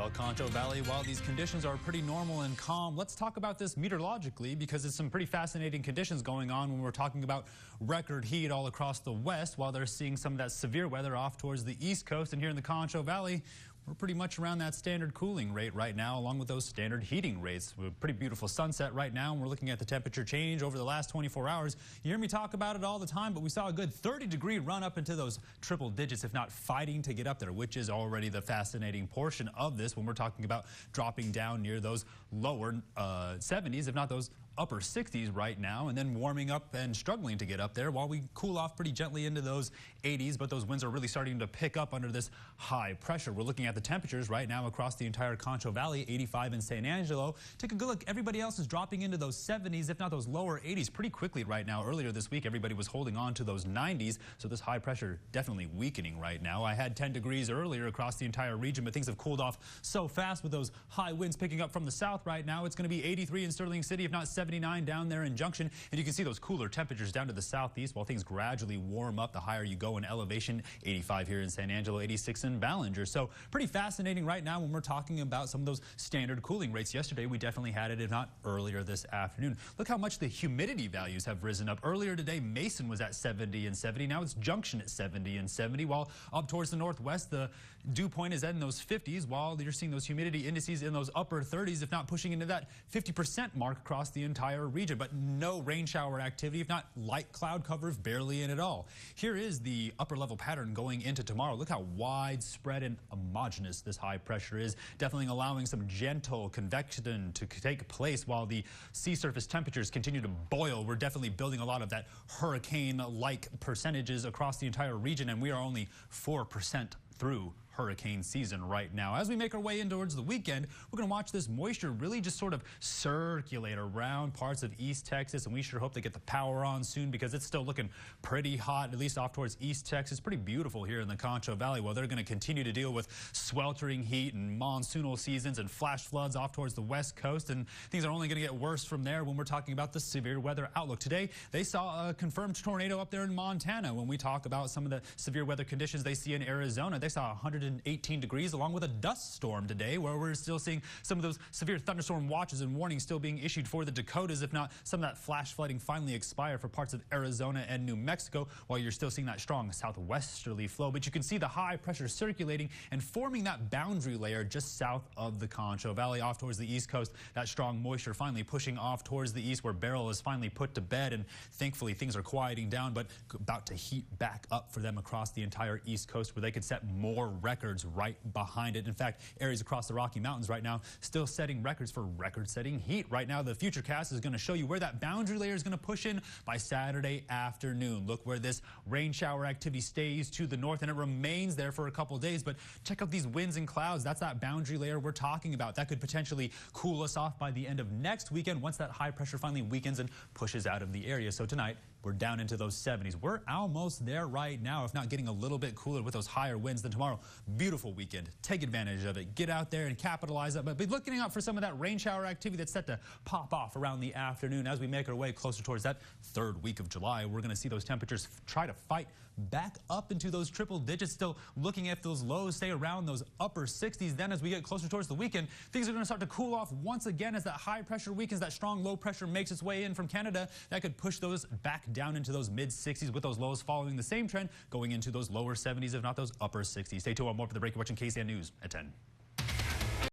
Well, Concho Valley, while these conditions are pretty normal and calm, let's talk about this meteorologically because it's some pretty fascinating conditions going on when we're talking about record heat all across the west while they're seeing some of that severe weather off towards the east coast. And here in the Concho Valley, we're pretty much around that standard cooling rate right now, along with those standard heating rates. We have a pretty beautiful sunset right now, and we're looking at the temperature change over the last 24 hours. You hear me talk about it all the time, but we saw a good 30-degree run up into those triple digits, if not fighting to get up there, which is already the fascinating portion of this when we're talking about dropping down near those lower 70s, if not those upper 60s right now, and then warming up and struggling to get up there while we cool off pretty gently into those 80s, but those winds are really starting to pick up under this high pressure. We're looking at the temperatures right now across the entire Concho Valley, 85 in San Angelo. Take a good look. Everybody else is dropping into those 70s, if not those lower 80s pretty quickly right now. Earlier this week, everybody was holding on to those 90s, so this high pressure definitely weakening right now. I had 10 degrees earlier across the entire region, but things have cooled off so fast with those high winds picking up from the south right now. It's going to be 83 in Sterling City, if not 79 down there in Junction, and you can see those cooler temperatures down to the southeast while things gradually warm up the higher you go in elevation. 85 here in San Angelo, 86 in Ballinger. So pretty fascinating right now when we're talking about some of those standard cooling rates. Yesterday we definitely had it, if not earlier this afternoon. Look how much the humidity values have risen up. Earlier today Mason was at 70 and 70. Now it's Junction at 70 and 70, while up towards the northwest the dew point is in those 50s, while you're seeing those humidity indices in those upper 30s, if not pushing into that 50% mark across the entire region. But no rain shower activity, if not light cloud cover, barely in at all. Here is the upper level pattern going into tomorrow. Look how widespread and homogeneous this high pressure is, definitely allowing some gentle convection to take place while the sea surface temperatures continue to boil. We're definitely building a lot of that hurricane-like percentages across the entire region, and we are only 4% through hurricane season right now. As we make our way in towards the weekend, we're going to watch this moisture really just sort of circulate around parts of East Texas, and we sure hope they get the power on soon because it's still looking pretty hot, at least off towards East Texas. Pretty beautiful here in the Concho Valley. Well, they're going to continue to deal with sweltering heat and monsoonal seasons and flash floods off towards the west coast, and things are only going to get worse from there when we're talking about the severe weather outlook. Today, they saw a confirmed tornado up there in Montana. When we talk about some of the severe weather conditions they see in Arizona, they saw 118 degrees along with a dust storm today, where we're still seeing some of those severe thunderstorm watches and warnings still being issued for the Dakotas, if not some of that flash flooding finally expire for parts of Arizona and New Mexico, while you're still seeing that strong southwesterly flow. But you can see the high pressure circulating and forming that boundary layer just south of the Concho Valley off towards the east coast. That strong moisture finally pushing off towards the east, where Beryl is finally put to bed, and thankfully things are quieting down, but about to heat back up for them across the entire east coast, where they could set more records right behind it. In fact, areas across the Rocky Mountains right now still setting records for record-setting heat. Right now, the Futurecast is going to show you where that boundary layer is going to push in by Saturday afternoon. Look where this rain shower activity stays to the north, and it remains there for a couple of days. But check out these winds and clouds. That's that boundary layer we're talking about. That could potentially cool us off by the end of next weekend once that high pressure finally weakens and pushes out of the area. So tonight, we're down into those 70s. We're almost there right now, if not getting a little bit cooler with those higher winds than tomorrow. Beautiful weekend. Take advantage of it. Get out there and capitalize on it. But be looking out for some of that rain shower activity that's set to pop off around the afternoon as we make our way closer towards that third week of July. We're going to see those temperatures try to fight back up into those triple digits, still looking at those lows stay around those upper 60s. Then as we get closer towards the weekend, things are going to start to cool off once again as that high pressure weakens, that strong low pressure makes its way in from Canada. That could push those back down into those mid 60s, with those lows following the same trend going into those lower 70s, if not those upper 60s. Stay tuned. More for the break. You're watching KSAN News at 10.